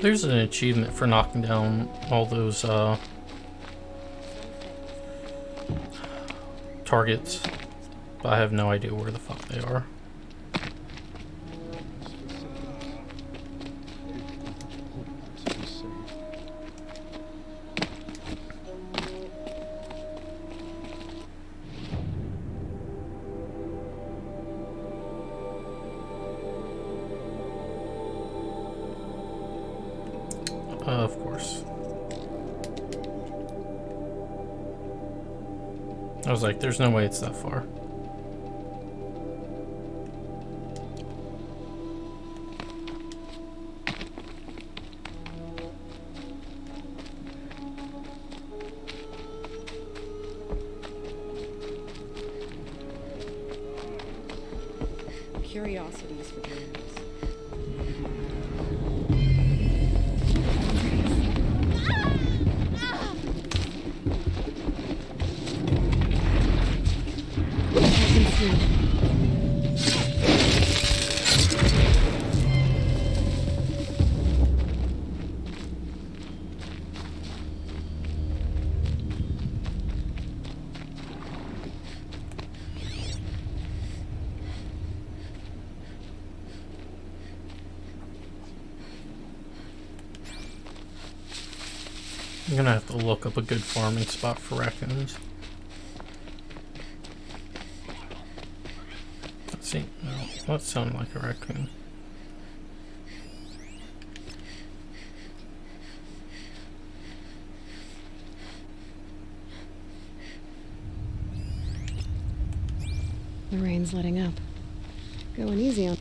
There's an achievement for knocking down all those targets, but I have no idea where the fuck they are. Of course. I was like, there's no way it's that far. Curiosities for dreams. I'm gonna have to look up a good farming spot for raccoons. Let's see. No, that sounded like a raccoon. The rain's letting up. Going easy on.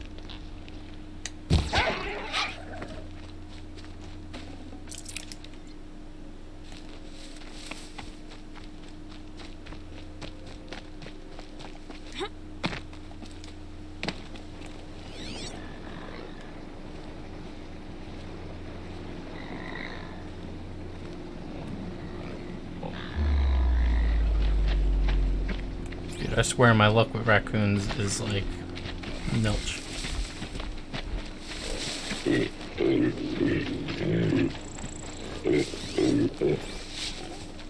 Dude, I swear my luck with raccoons is like nilch.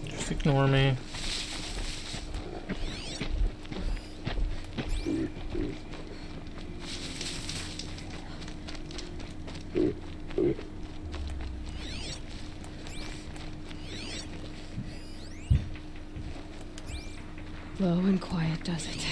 Just ignore me. Low and quiet does it.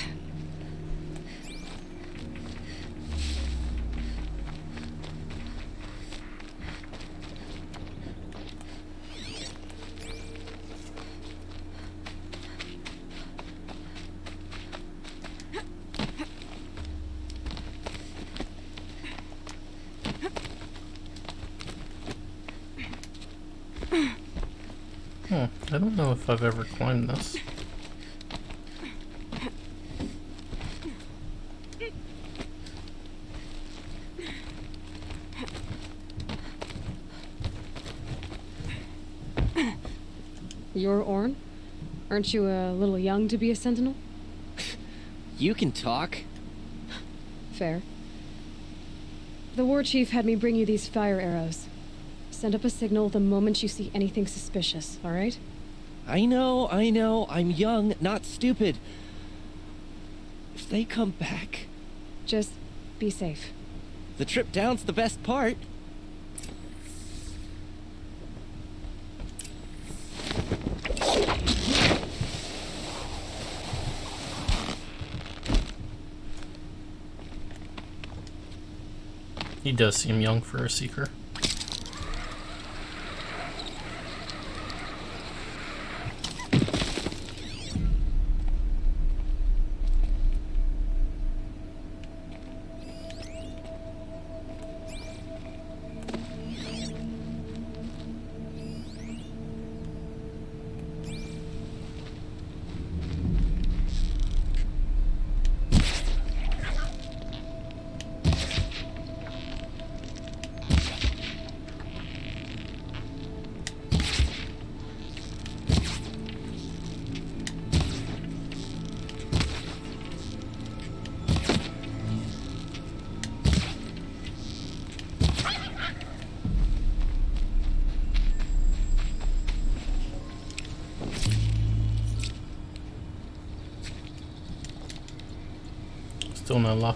I don't know if I've ever climbed this. You're Orn? Aren't you a little young to be a sentinel? You can talk. Fair. The war chief had me bring you these fire arrows. Send up a signal the moment you see anything suspicious, all right? I know. I'm young, not stupid. If they come back... Just be safe. The trip down's the best part. He does seem young for a seeker. Still no luck.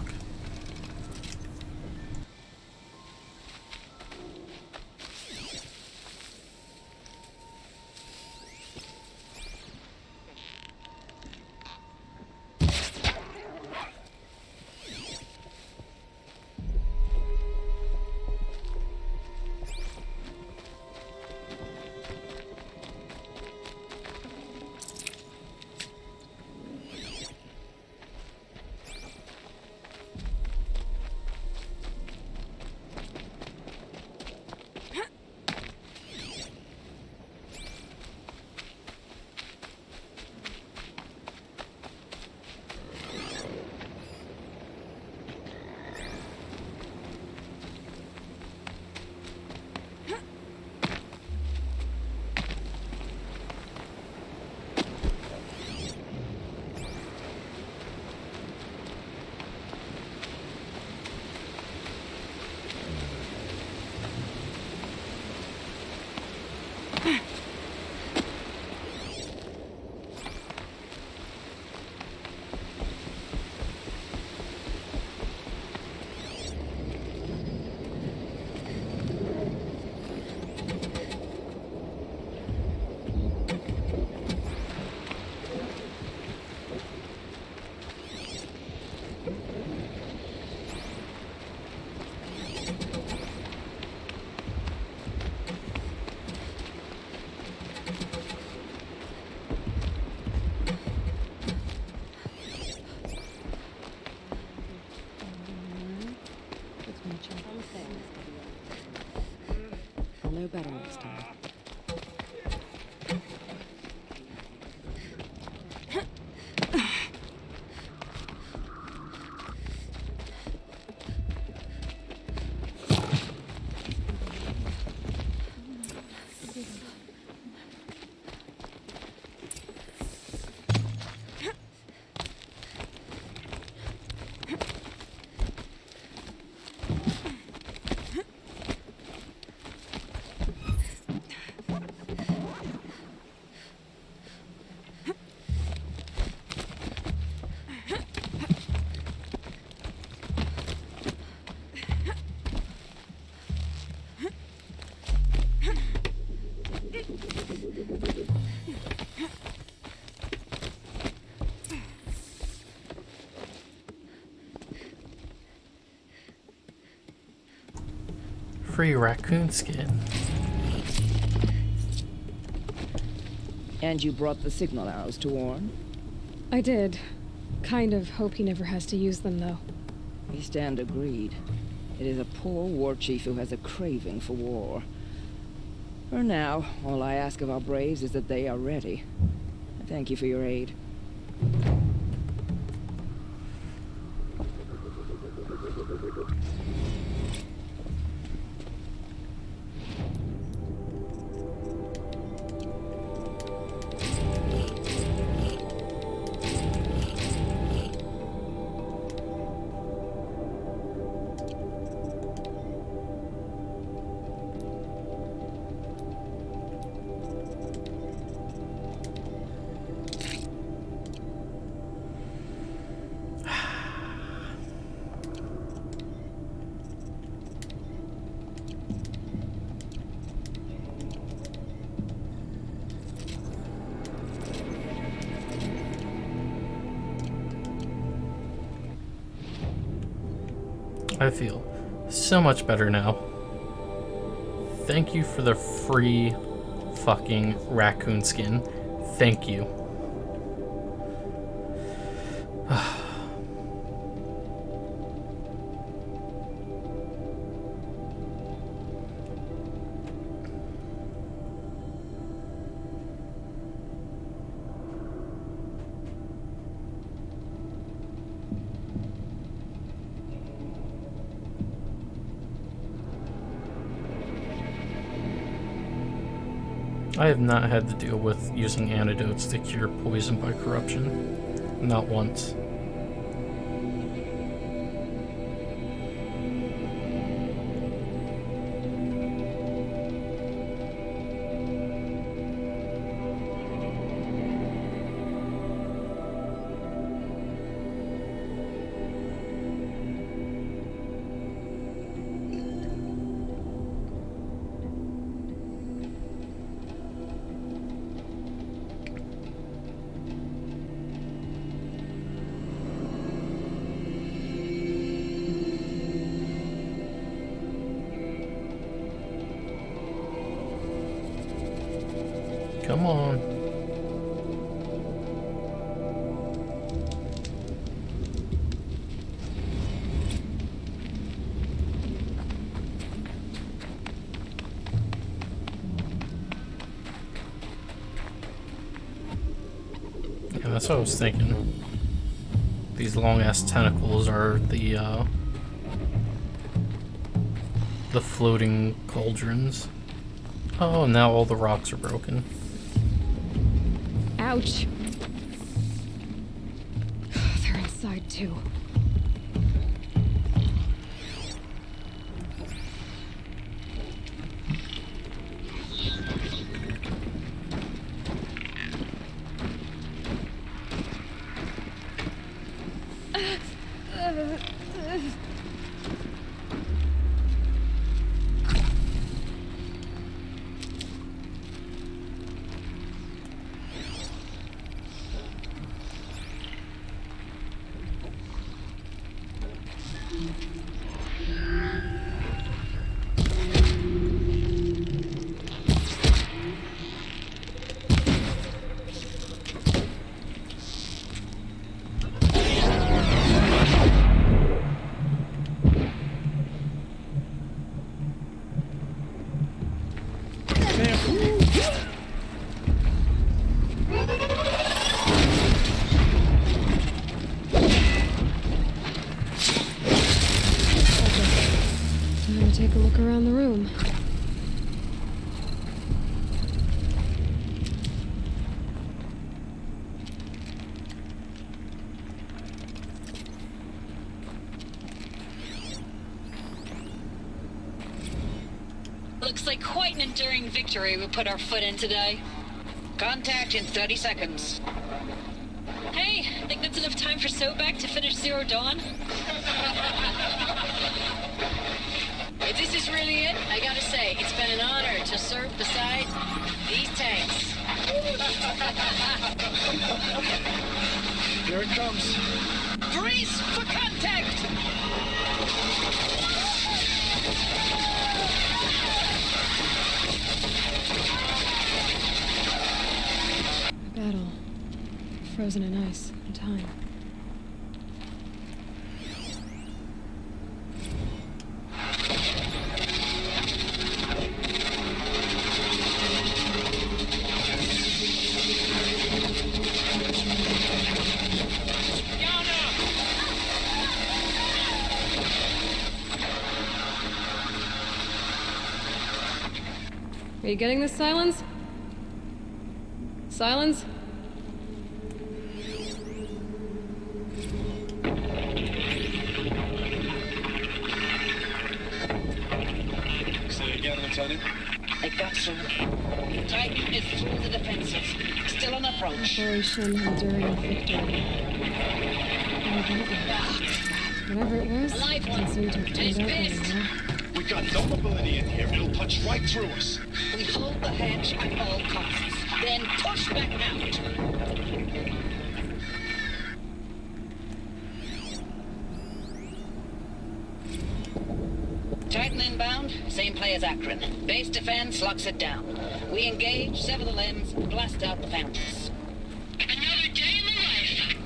I'll know better next time. Free raccoon skin. And you brought the signal arrows to warn? I did. Kind of hope he never has to use them, though. We stand agreed. It is a poor war chief who has a craving for war. For now, all I ask of our braves is that they are ready. I thank you for your aid. I feel so much better now. Thank you for the free fucking raccoon skin. Thank you. I have not had to deal with using antidotes to cure poison by corruption. Not once. Come on. Yeah, that's what I was thinking. These long-ass tentacles are the floating cauldrons. Oh, now all the rocks are broken. Ouch. They're inside too. Time to take a look around the room. Looks like quite an enduring victory we put our foot in today. Contact in 30 seconds. Hey, think that's enough time for Sobek to finish Zero Dawn? If this is really it, I gotta say, it's been an honor to serve beside these tanks. Here it comes. Brace for contact! A battle. Frozen in ice and time. Are you getting this, Silence? Silence? Say again, Lieutenant. I got some. Titan is through the defenses. Still on approach. Operation Enduring Victory. Whatever it was, Live one. doesn't seem to have It's turned out pissed. very well. We got no mobility in here. It'll punch right through us. We hold the hedge at all costs. Then push back out. Titan inbound, same play as Akron. Base defense locks it down. We engage, sever the limbs, blast out the fountains. Another day in the life.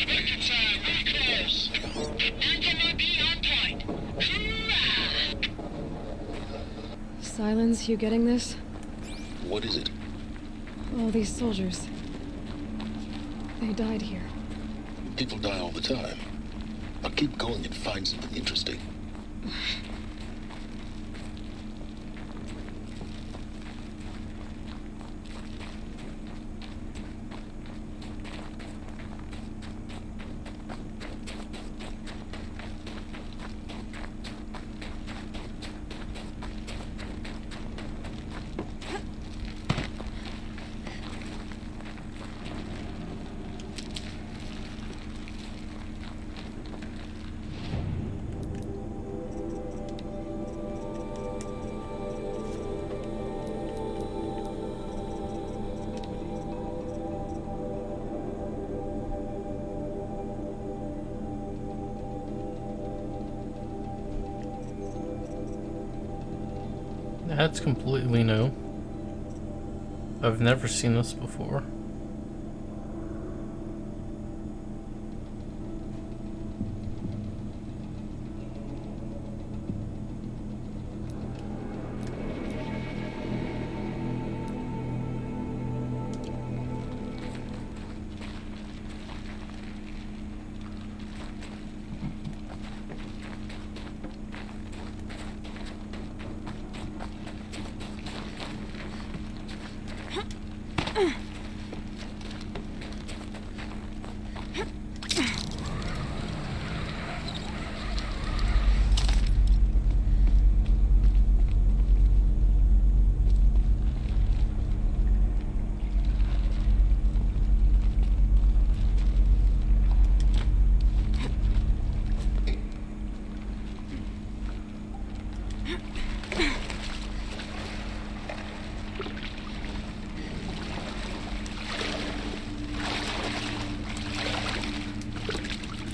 Victor time, we're close. Anti-MOB on point. Hoorah! Silence, you getting this? What is it? All these soldiers. They died here. People die all the time. I'll keep going and find something interesting. That's completely new. I've never seen this before.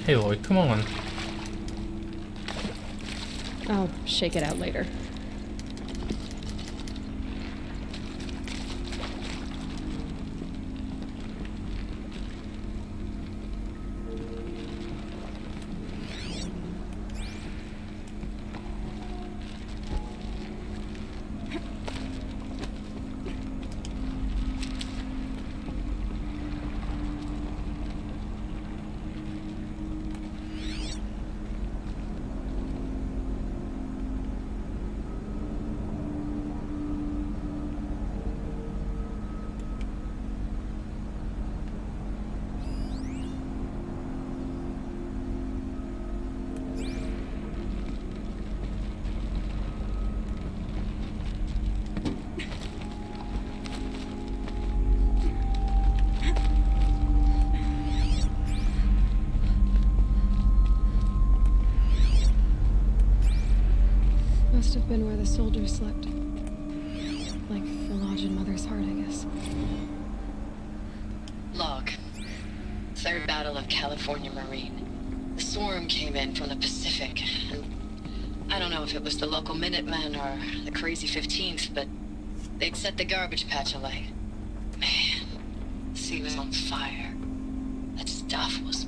Hey Lloyd, come on. I'll shake it out later. Must have been where the soldiers slept. Like the lodge in Mother's Heart, I guess. Log. Third Battle of California Marine. The swarm came in from the Pacific, and I don't know if it was the local Minutemen or the crazy 15th, but they'd set the garbage patch alight. Man, the sea was on fire. That stuff was...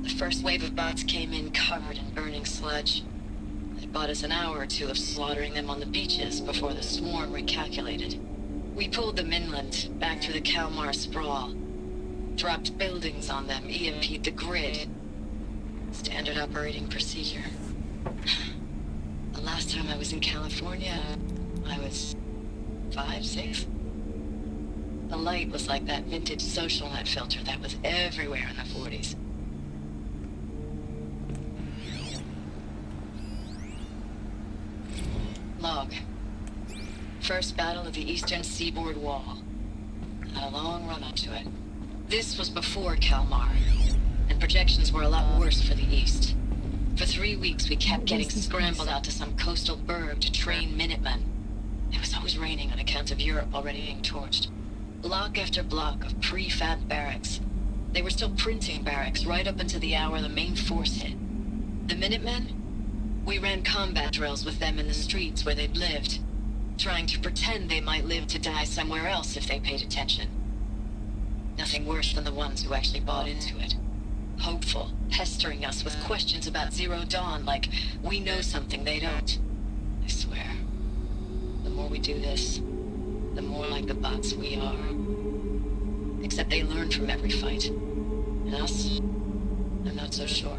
The first wave of bots came in covered in burning sludge. It bought us an hour or two of slaughtering them on the beaches before the swarm recalculated. We pulled them inland, back through the Kalmar sprawl. Dropped buildings on them, EMP'd the grid. Standard operating procedure. The last time I was in California, I was 5, 6. The light was like that vintage social net filter that was everywhere in the 40s. Log. First battle of the eastern seaboard wall. Had a long run up to it. This was before Kalmar, and projections were a lot worse for the east. For 3 weeks, we kept getting scrambled out to some coastal burg to train Minutemen. It was always raining on account of Europe already being torched. Block after block of prefab barracks. They were still printing barracks right up until the hour the main force hit. The Minutemen? We ran combat drills with them in the streets where they'd lived, trying to pretend they might live to die somewhere else if they paid attention. Nothing worse than the ones who actually bought into it. Hopeful, pestering us with questions about Zero Dawn like we know something they don't. I swear, the more we do this, the more like the bots we are. Except they learn from every fight. And us? I'm not so sure.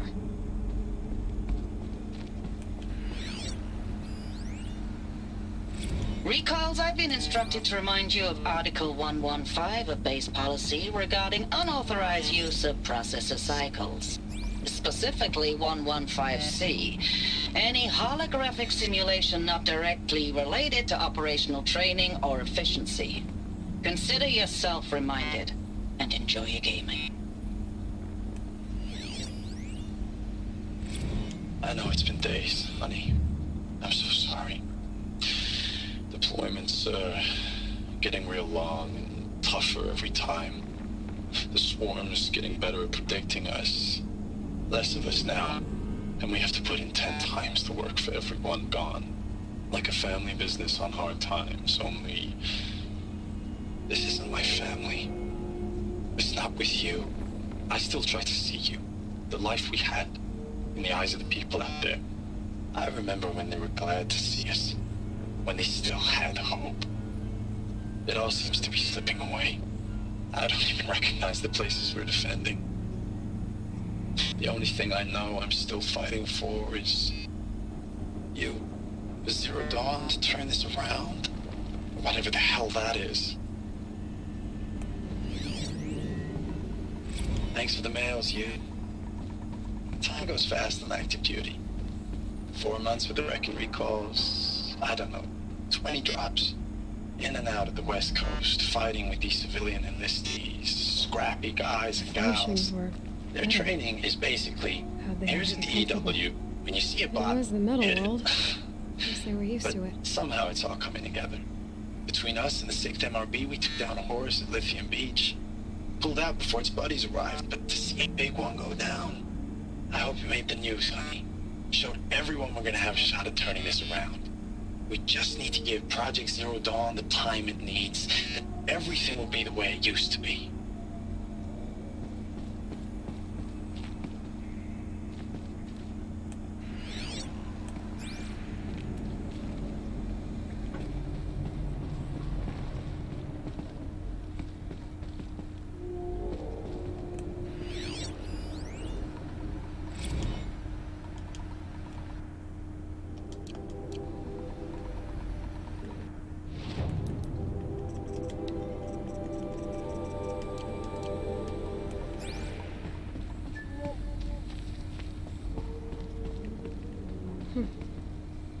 Recalls, I've been instructed to remind you of Article 115 of base policy regarding unauthorized use of processor cycles. Specifically 115C. Any holographic simulation not directly related to operational training or efficiency. Consider yourself reminded, and enjoy your gaming. I know it's been days, honey. I'm so sorry. Deployments are getting real long and tougher every time. The swarm's getting better at predicting us. Less of us now, and we have to put in 10 times the work for everyone gone. like a family business on hard times, only this isn't my family. It's not with you. I still try to see you, the life we had, in the eyes of the people out there. I remember when they were glad to see us, when they still had hope. It all seems to be slipping away. I don't even recognize the places we're defending. The only thing I know I'm still fighting for is you. Zero Dawn to turn this around. Whatever the hell that is. Thanks for the mails, you. Time goes fast on active duty. 4 months with the wrecking recalls. I don't know, 20 drops. In and out of the West Coast, fighting with these civilian enlistees, scrappy guys and gals. Their training is basically, here's a DEW. When you see a bot, It was the metal hit it. world. Guess they were used But to it. somehow it's all coming together. Between us and the 6th MRB, we took down a horse at Lithium Beach. Pulled out before its buddies arrived, but to see a big one go down, I hope you made the news, honey. Showed everyone we're gonna have a shot at turning this around. We just need to give Project Zero Dawn the time it needs, and everything will be the way it used to be.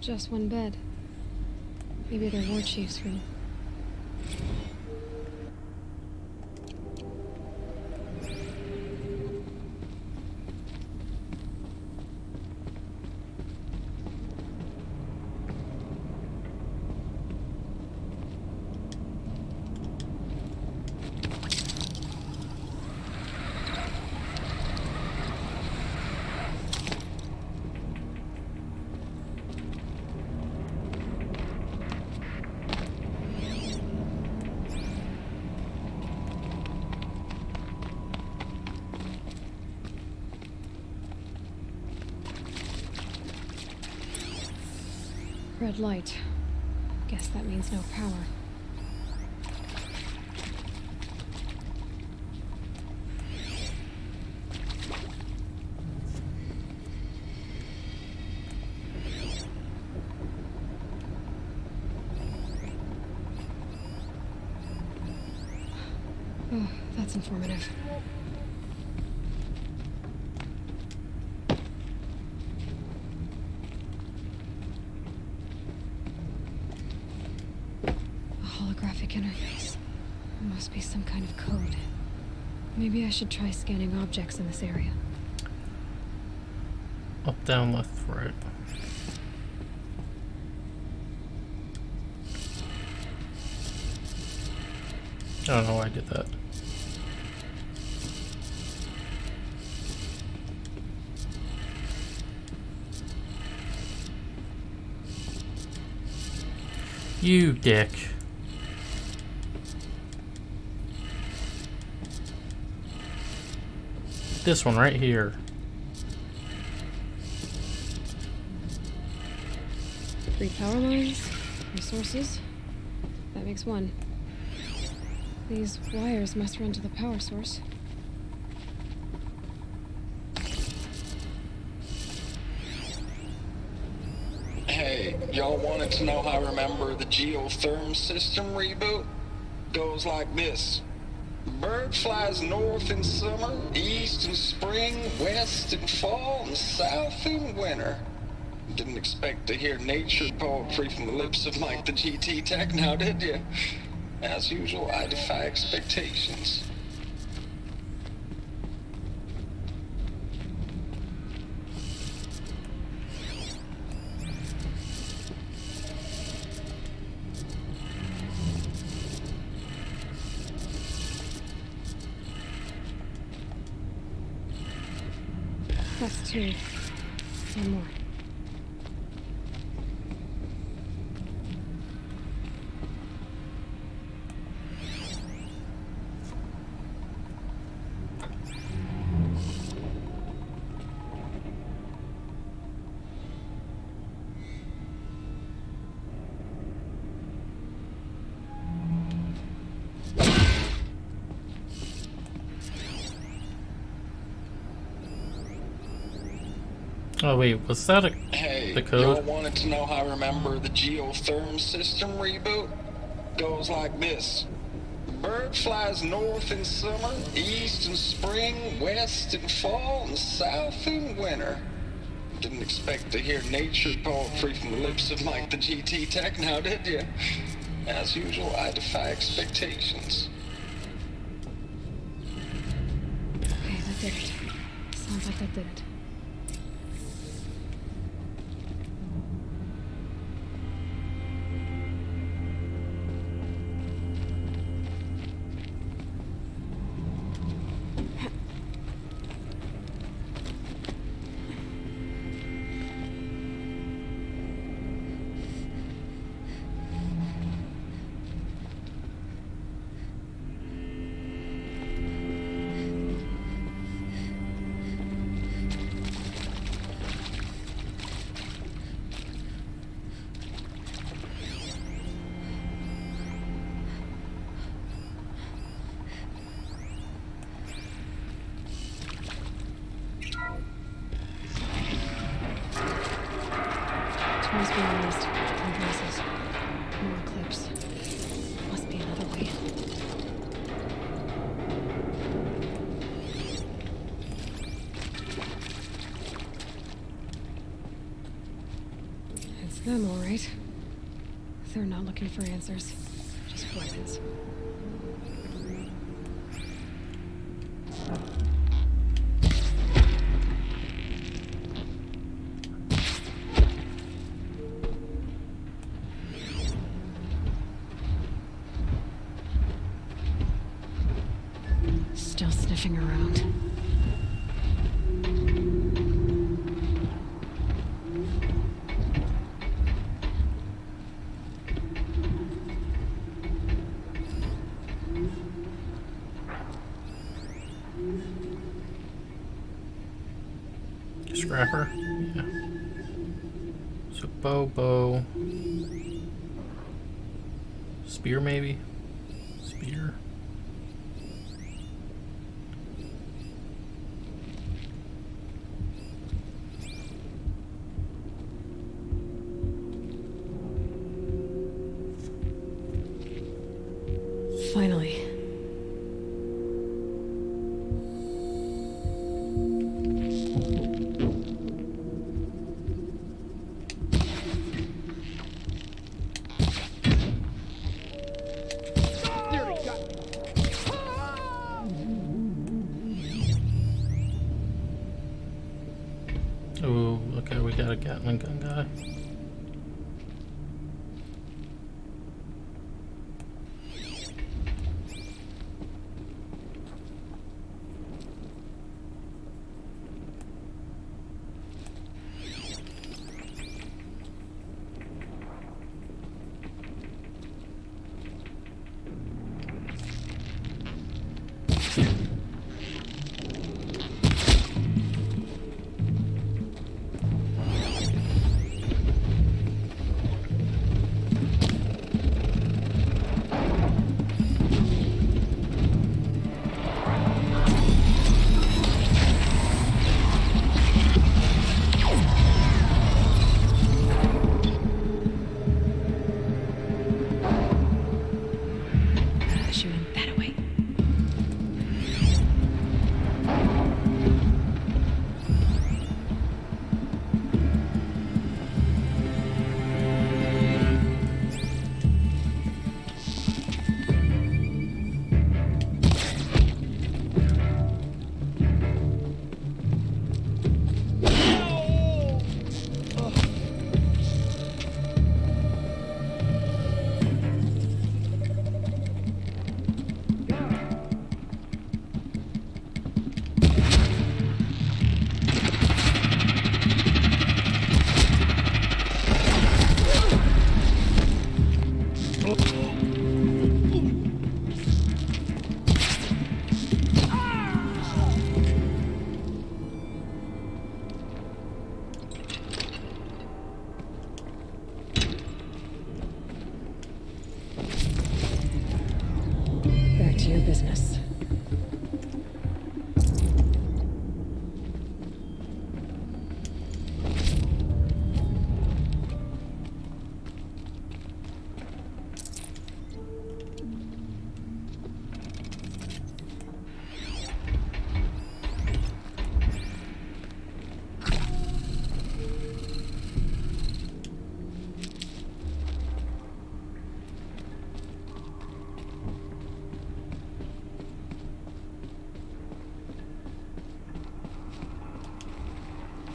Just one bed. Maybe their war chief's room. Red light. Guess that means no power. Oh, that's informative. Holographic interface. It must be some kind of code. Maybe I should try scanning objects in this area. Up, down, left, right. I don't know why I did that. You dick. This one right here. 3 power lines, resources. That makes 1. These wires must run to the power source. Hey, y'all wanted to know how I remember the geotherm system reboot? Goes like this. Bird flies north in summer, east in spring, west in fall, and south in winter. Didn't expect to hear nature poetry from the lips of Mike the GT Tech now, did you? As usual, I defy expectations. That's 2. One more. Oh wait, was that Hey, the y'all code? wanted to know how I remember the geotherm system reboot? Goes like this. Bird flies north in summer, east in spring, west in fall, and south in winter. Didn't expect to hear nature poetry from the lips of Mike the GT Tech now, did you? As usual, I defy expectations. Okay, that did it. Sounds like that did it. Tools being used. More voices. More clips. Must be another way. It's them, all right. They're not looking for answers. Just weapons. Still sniffing around. Scrapper? Yeah. So bow. Spear maybe? Spear. Finally. Oh, okay, we got a Gatling gun guy.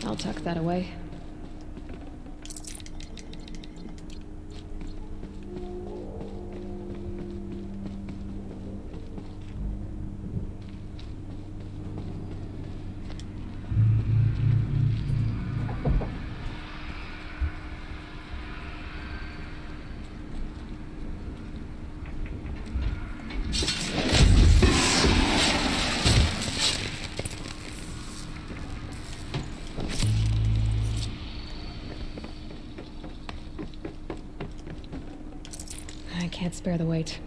I'll tuck that away. I can't spare the weight.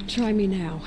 Try me now.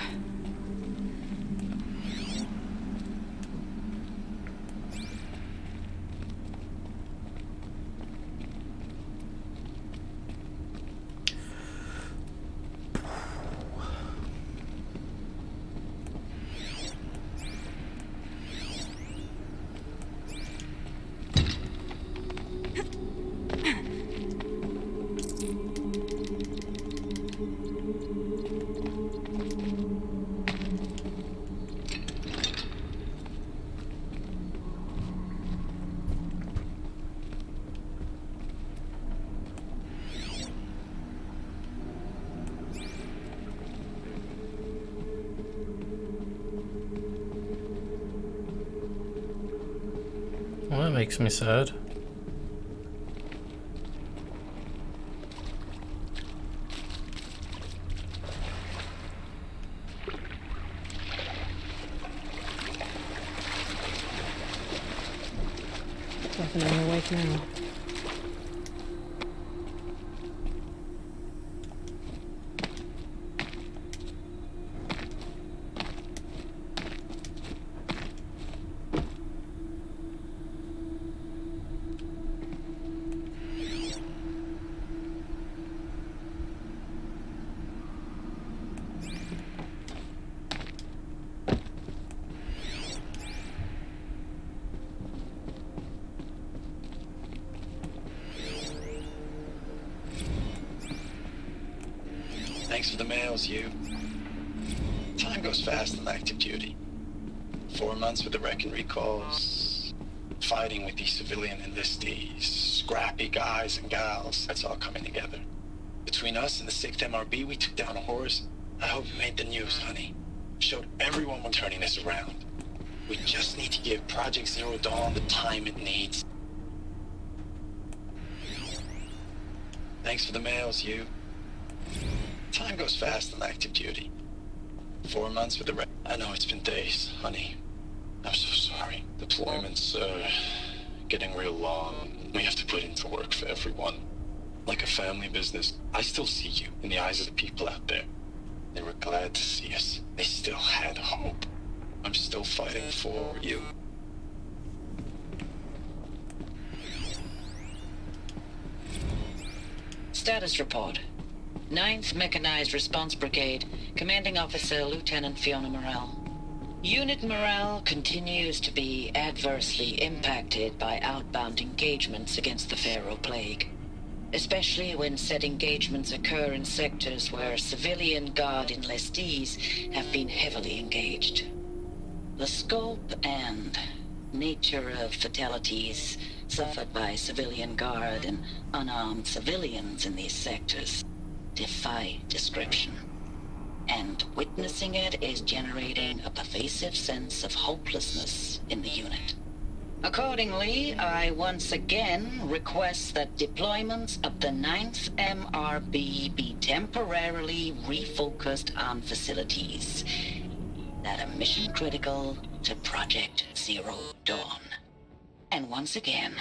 Well, that makes me sad. Definitely awake now. Thanks for the mails, you. Time goes fast in active duty. 4 months with the wreck and recalls, fighting with these civilian enlistees, scrappy guys and gals. That's all coming together. Between us and the 6th MRB, we took down a horse. I hope it made the news, honey. Showed everyone we're turning this around. We just need to give Project Zero Dawn the time it needs. Thanks for the mails, you. Time goes fast in active duty. 4 months with the wreck. I know it's been days, honey. I'm so sorry. Deployment's, getting real long. We have to put into work for everyone. Like a family business. I still see you in the eyes of the people out there. They were glad to see us. They still had hope. I'm still fighting for you. Status report. 9th Mechanized Response Brigade, Commanding Officer Lieutenant Fiona Morrell. Unit morale continues to be adversely impacted by outbound engagements against the Pharaoh Plague, especially when said engagements occur in sectors where civilian guard enlistees have been heavily engaged. The scope and nature of fatalities suffered by civilian guard and unarmed civilians in these sectors defy description. And witnessing it is generating a pervasive sense of hopelessness in the unit. Accordingly, I once again request that deployments of the 9th MRB be temporarily refocused on facilities that are mission critical to Project Zero Dawn. And once again,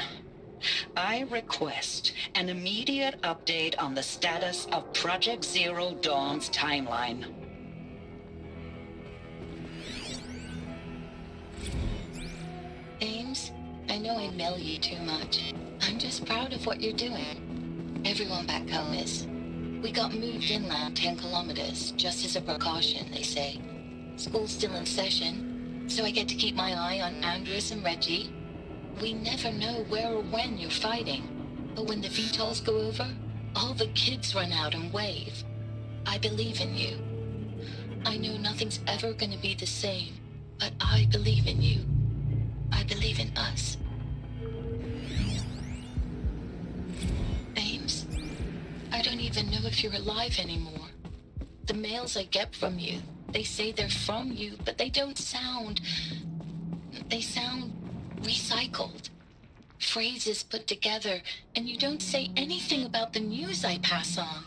I request an immediate update on the status of Project Zero Dawn's timeline. Ames, I know I mail you too much. I'm just proud of what you're doing. Everyone back home is. We got moved inland 10 kilometers, just as a precaution, they say. School's still in session, so I get to keep my eye on Andres and Reggie. We never know where or when you're fighting, but when the VTOLs go over, all the kids run out and wave. I believe in you. I know nothing's ever gonna be the same, but I believe in you. I believe in us. Ames, I don't even know if you're alive anymore. The mails I get from you, they say they're from you, but they don't sound... They sound recycled. Phrases put together, and you don't say anything about the news I pass on.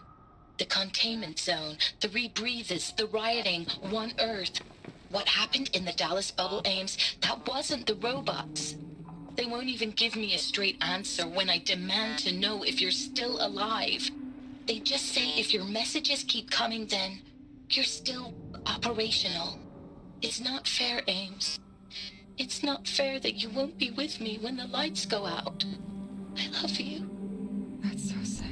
The containment zone, the rebreathers, the rioting, One Earth. What happened in the Dallas bubble, Ames, that wasn't the robots. They won't even give me a straight answer when I demand to know if you're still alive. They just say if your messages keep coming, then you're still operational. It's not fair, Ames. It's not fair that you won't be with me when the lights go out. I love you. That's so sad.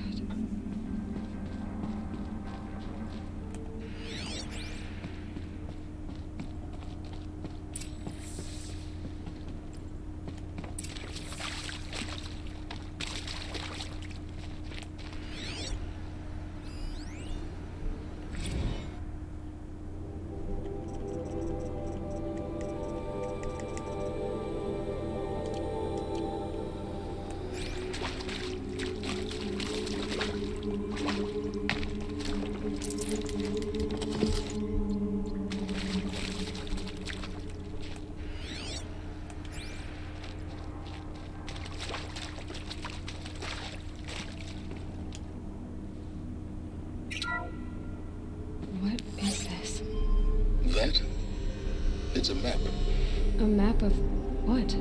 What is this? That? It's a map. A map of what?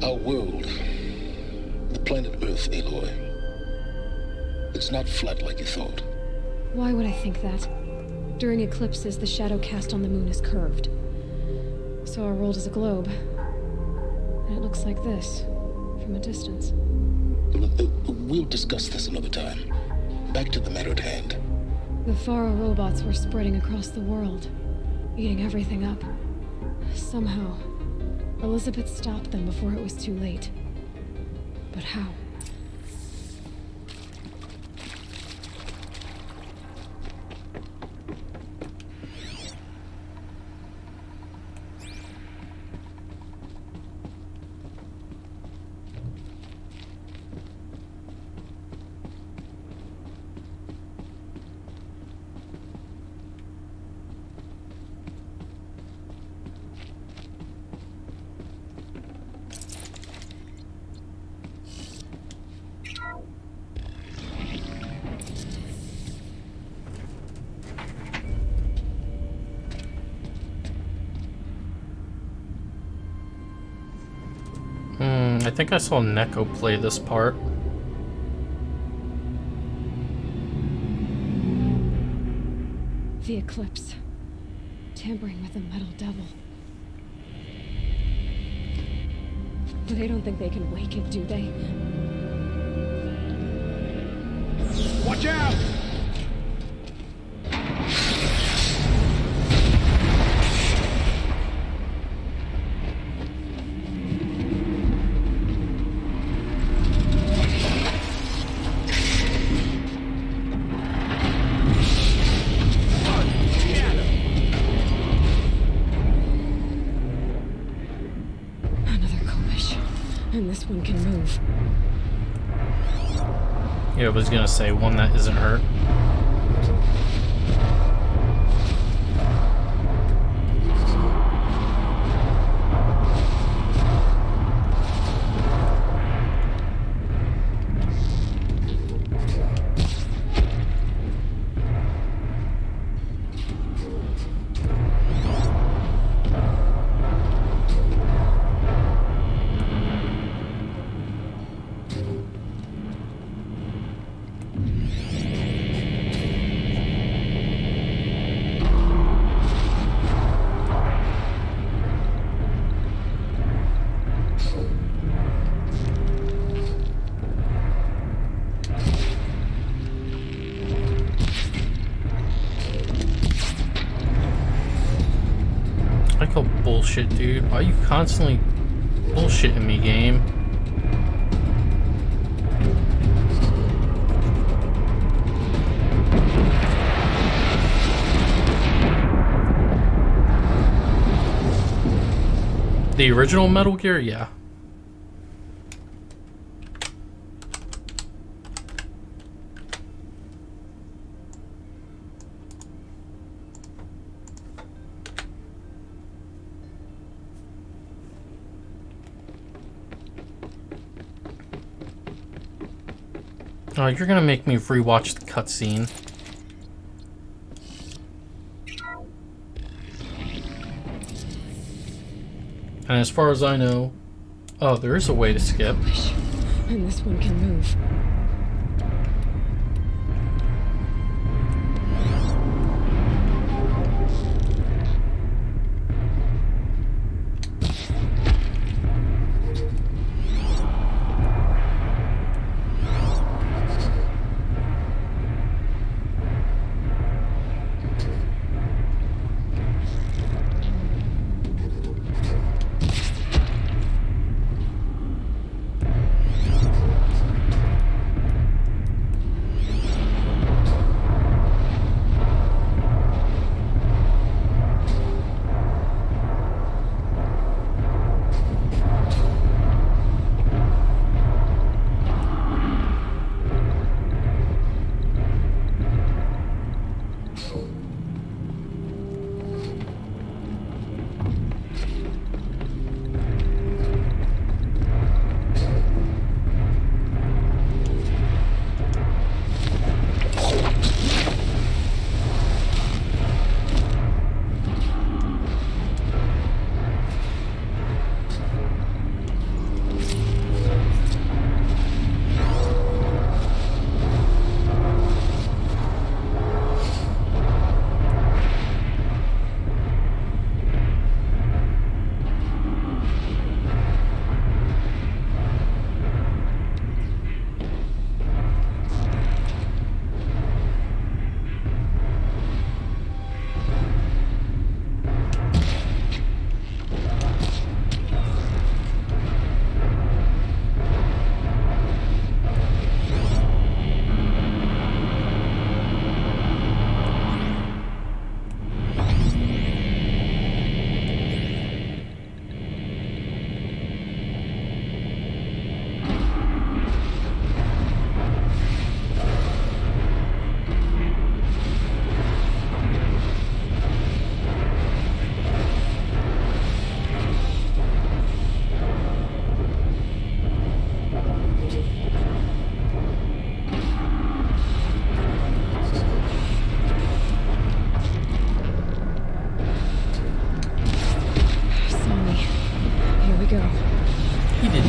Our world. The planet Earth, Aloy. It's not flat like you thought. Why would I think that? During eclipses, the shadow cast on the moon is curved. So our world is a globe. And it looks like this, from a distance. We'll discuss this another time. Back to the matter at hand. The Faro robots were spreading across the world, eating everything up. Somehow, Elizabeth stopped them before it was too late. But how? I think I saw Neko play this part. The eclipse. Tampering with the metal devil. They don't think they can wake it, do they? Watch out! And this one can move. Yeah, I was gonna say one that isn't hurt. I call bullshit, dude. Why are you constantly bullshitting me, game? The original Metal Gear? Yeah. Oh, you're gonna make me rewatch the cutscene. And as far as I know... Oh, there is a way to skip. And this one can move.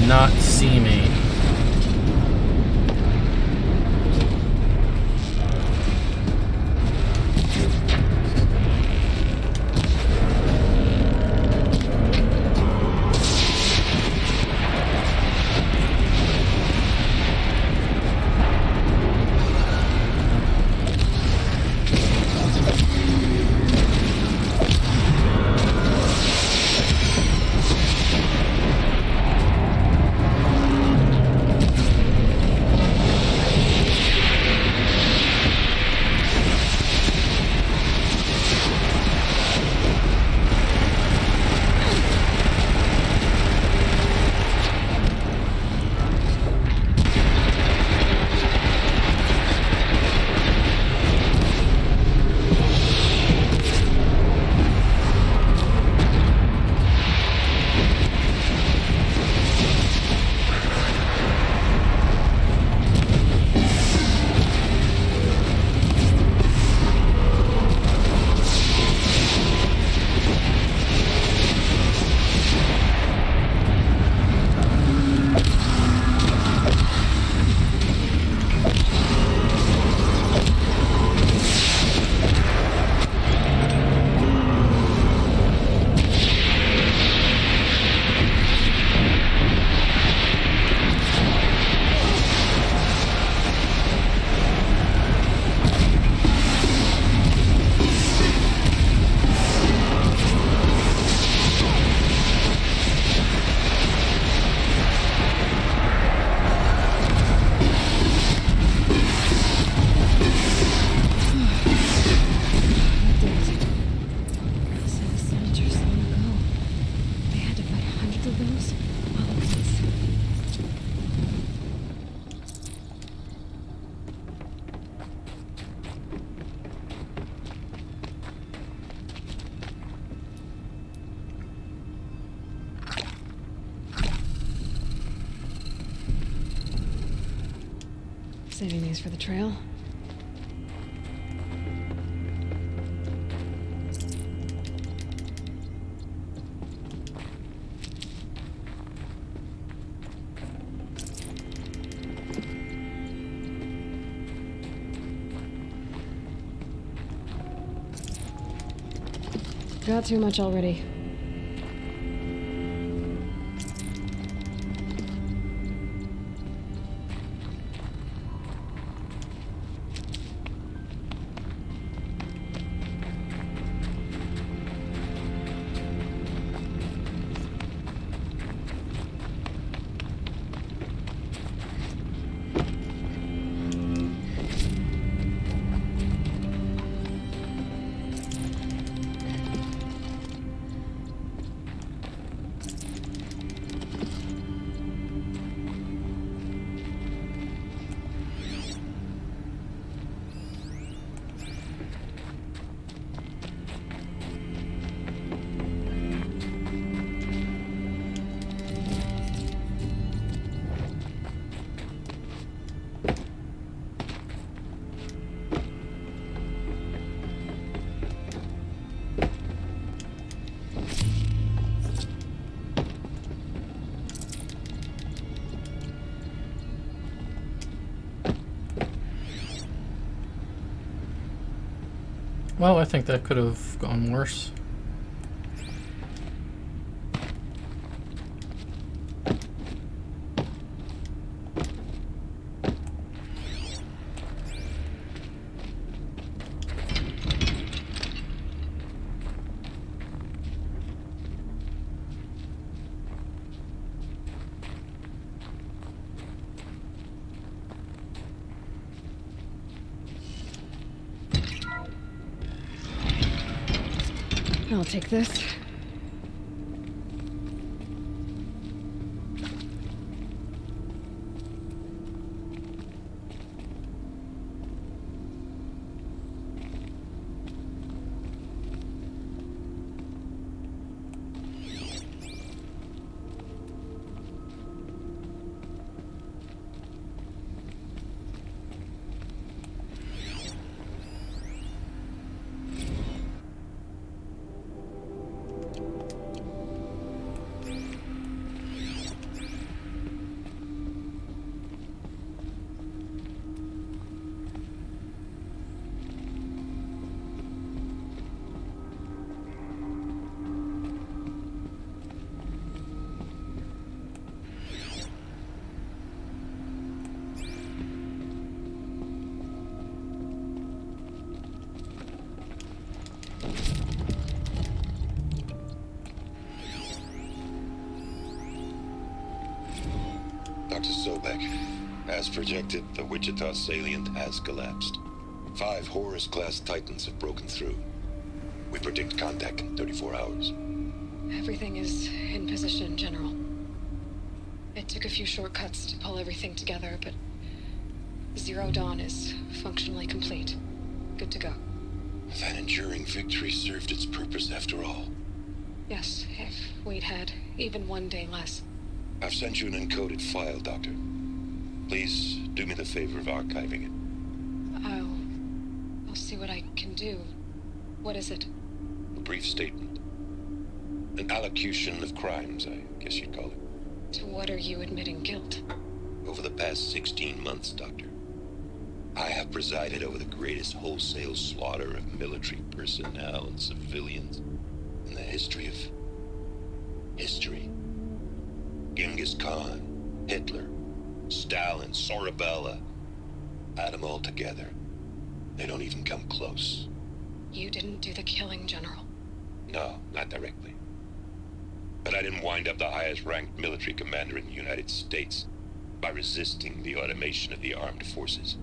Not see me. Saving these for the trail. Got too much already. Well, I think that could have gone worse. I'll take this. Dr. Sobek, as projected, the Wichita salient has collapsed. 5 Horus-class Titans have broken through. We predict contact in 34 hours. Everything is in position, General. It took a few shortcuts to pull everything together, but Zero Dawn is functionally complete. Good to go. That enduring victory served its purpose after all. Yes, if we'd had even one day less. I've sent you an encoded file, Doctor. Please do me the favor of archiving it. I'll see what I can do. What is it? A brief statement. An allocution of crimes, I guess you'd call it. To what are you admitting guilt? Over the past 16 months, Doctor, I have presided over the greatest wholesale slaughter of military personnel and civilians in the history of history. Genghis Khan, Hitler, Stalin, Sorabella, add them all together. They don't even come close. You didn't do the killing, General. No, not directly. But I didn't wind up the highest-ranked military commander in the United States by resisting the automation of the armed forces.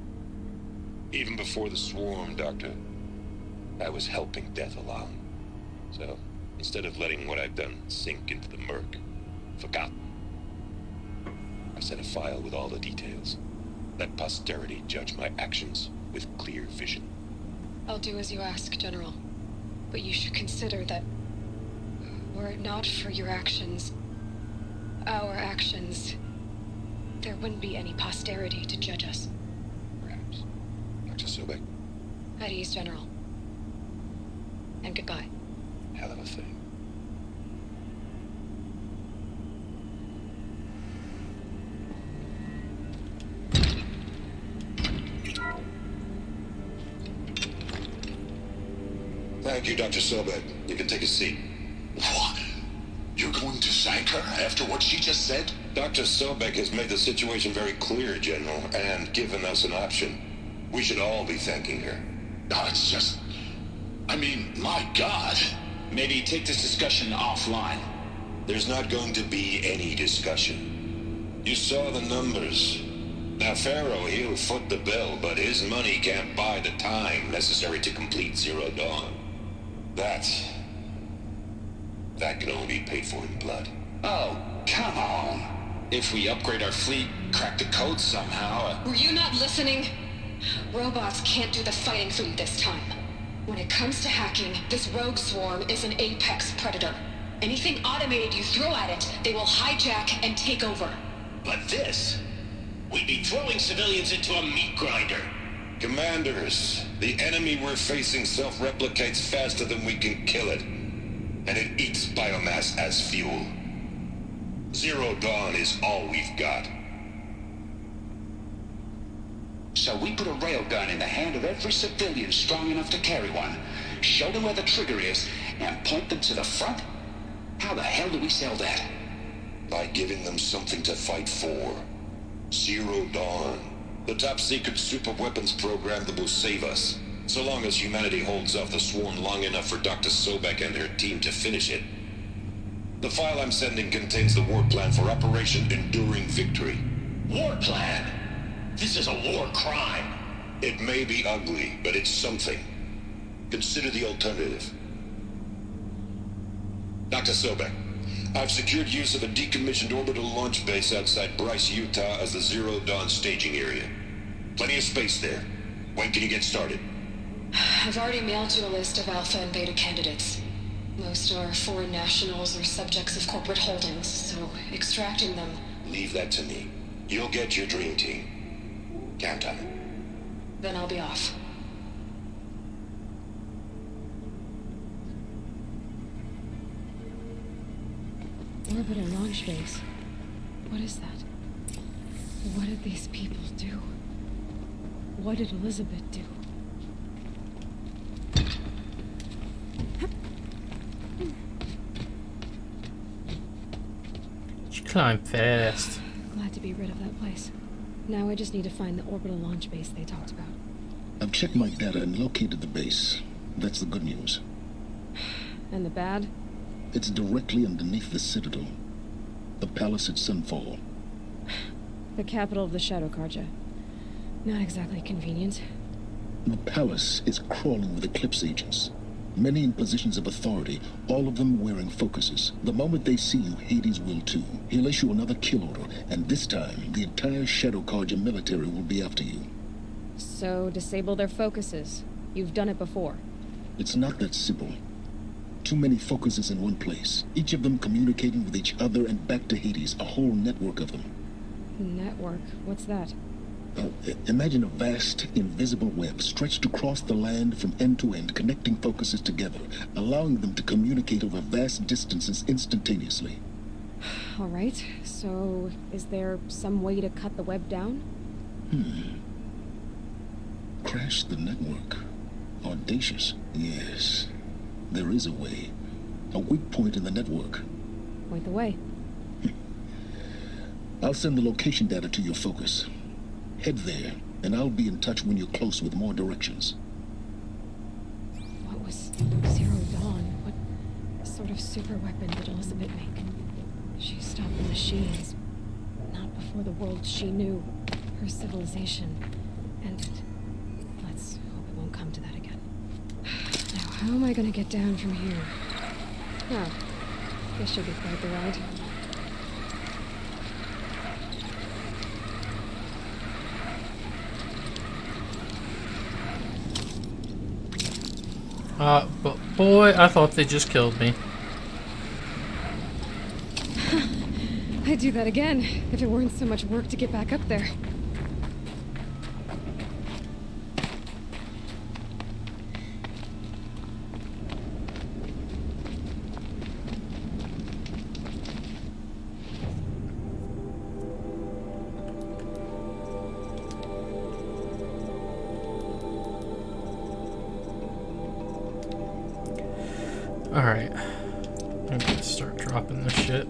Even before the swarm, Doctor, I was helping death along. So, instead of letting what I've done sink into the murk, forgotten, I sent a file with all the details. Let posterity judge my actions with clear vision. I'll do as you ask, General. But you should consider that were it not for your actions, our actions, there wouldn't be any posterity to judge us. Sobek. At ease, General. And goodbye. Hell of a thing. Thank you, Dr. Sobek. You can take a seat. What? You're going to thank her after what she just said? Dr. Sobek has made the situation very clear, General, and given us an option. We should all be thanking her. No, it's just... I mean, my God. Maybe take this discussion offline. There's not going to be any discussion. You saw the numbers. Now, Pharaoh, he'll foot the bill, but his money can't buy the time necessary to complete Zero Dawn. That can only be paid for in blood. Oh, come on. If we upgrade our fleet, crack the code somehow... Were you not listening? Robots can't do the fighting for you this time. When it comes to hacking, this rogue swarm is an apex predator. Anything automated you throw at it, they will hijack and take over. But this... We'd be throwing civilians into a meat grinder. Commanders, the enemy we're facing self-replicates faster than we can kill it. And it eats biomass as fuel. Zero Dawn is all we've got. So we put a railgun in the hand of every civilian strong enough to carry one, show them where the trigger is, and point them to the front? How the hell do we sell that? By giving them something to fight for. Zero Dawn. The top-secret super-weapons program that will save us. So long as humanity holds off the swarm long enough for Dr. Sobek and her team to finish it. The file I'm sending contains the war plan for Operation Enduring Victory. War plan? This is a war crime. It may be ugly, but it's something. Consider the alternative. Dr. Sobek, I've secured use of a decommissioned orbital launch base outside Bryce, Utah as the Zero Dawn staging area. Plenty of space there. When can you get started? I've already mailed you a list of Alpha and Beta candidates. Most are foreign nationals or subjects of corporate holdings, so extracting them... Leave that to me. You'll get your dream team. Count on it. Then I'll be off. Orbital launch base. What is that? What did these people do? What did Elizabeth do? She climbed fast. Glad to be rid of that place. Now I just need to find the orbital launch base they talked about. I've checked my data and located the base. That's the good news. And the bad? It's directly underneath the Citadel. The palace at Sunfall. The capital of the Shadow Carja. Not exactly convenient. The palace is crawling with Eclipse agents. Many in positions of authority, all of them wearing focuses. The moment they see you, Hades will too. He'll issue another kill order, and this time, the entire Shadow Carja military will be after you. So, disable their focuses. You've done it before. It's not that simple. Too many focuses in one place, each of them communicating with each other and back to Hades, a whole network of them. Network? What's that? Imagine a vast, invisible web stretched across the land from end to end, connecting focuses together, allowing them to communicate over vast distances instantaneously. All right, so is there some way to cut the web down? Crash the network. Audacious. Yes, there is a way. A weak point in the network. Point the way. I'll send the location data to your focus. Head there, and I'll be in touch when you're close with more directions. What was Zero Dawn? What sort of super weapon did Elizabeth make? She stopped the machines. Not before the world she knew. Her civilization ended. Let's hope it won't come to that again. Now, how am I gonna get down from here? Oh, this should be quite the ride. But boy, I thought they just killed me. I'd do that again, if it weren't so much work to get back up there. Alright. I'm gonna start dropping this shit.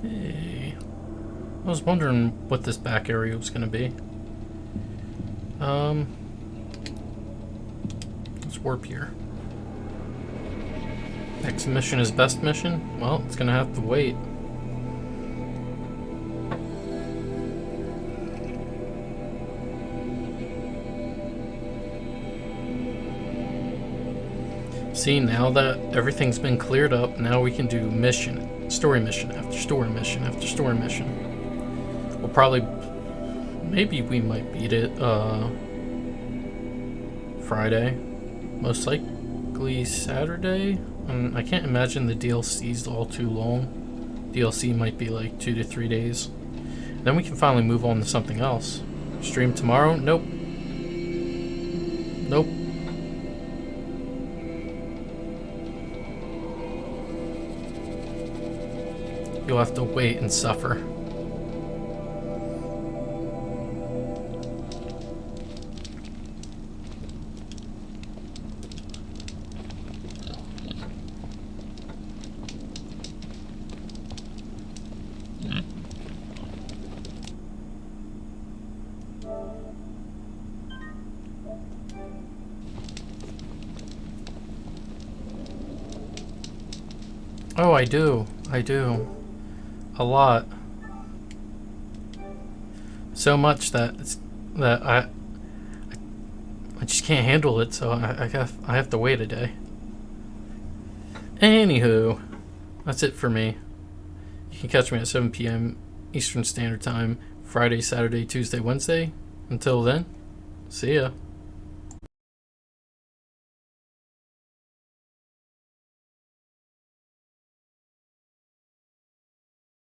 Hey. I was wondering what this back area was going to be. Let's warp here. Next mission is best mission? Well, it's going to have to wait. See, now that everything's been cleared up, now we can do mission. Story mission after story mission after story mission. We'll probably... Maybe we might beat it, Friday. Most likely Saturday? I can't imagine the DLC's all too long. DLC might be like 2 to 3 days. Then we can finally move on to something else. Stream tomorrow? Nope. Nope. You'll have to wait and suffer. Oh, I do. I do. A lot. So much that I just can't handle it, so I have to wait a day. Anywho, that's it for me. You can catch me at 7 p.m. Eastern Standard Time, Friday, Saturday, Tuesday, Wednesday. Until then, see ya.